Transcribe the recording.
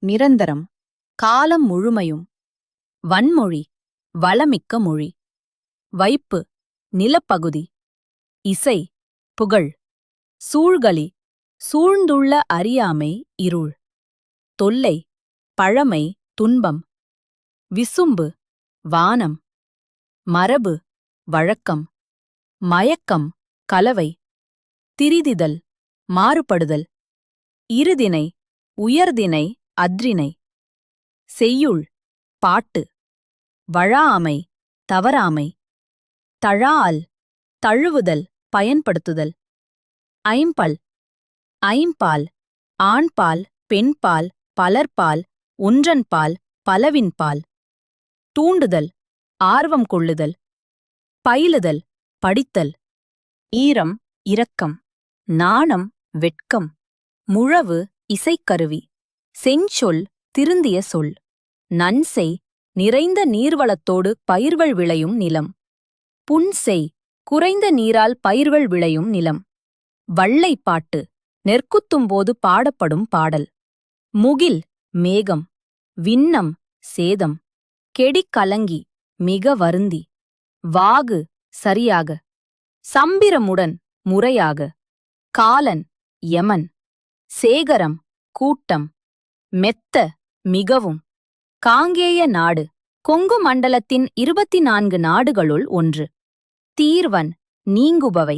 நிரந்தரம், காலம் முழுமையும். வன்மொழி, வளமிக்க மொழி. வைப்பு, நிலப்பகுதி. இசை, புகழ். சூழ்களி, சூழ்ந்துள்ள அறியாமை, இருள். தொல்லை, பழமை, துன்பம். விசும்பு, வானம். மரபு, வழக்கம். மயக்கம், கலவை. திரிதிதல், மாறுபடுதல். இருதினை, உயர்தினை, அத்ரினை. செய்யுள், பாட்டு. வழாமை, தவறாமை. தழால், தழுவுதல், பயன்படுத்துதல். ஐம்பல், ஐம்பால், ஆண்பால், பெண்பால், பலர்பால், ஒன்றன்பால், பலவின்பால். தூண்டுதல், ஆர்வம் கொள்ளுதல். பயிலுதல், படித்தல். ஈரம், இரக்கம். நாணம், வெட்கம். முழவு, இசைக்கருவி. செஞ்சொல், திருந்திய சொல். நன்செய், நிறைந்த நீர்வளத்தோடு பயிர்கள் விளையும் நிலம். புன்செய், குறைந்த நீரால் பயிர்கள் விளையும் நிலம். வள்ளைப்பாட்டு, நெற்குத்தும்போது பாடப்படும் பாடல். முகில், மேகம். விண்ணம், சேதம். கெடிக் கலங்கி, மிக வருந்தி. வாகு, சரியாக. சம்பிரமுடன், முறையாக. காலன், யமன். சேகரம், கூட்டம். மெத்த, மிகவும். காங்கேய நாடு, கொங்கு மண்டலத்தின் 24 நாடுகளுள் ஒன்று. தீர்வன், நீங்குபவை.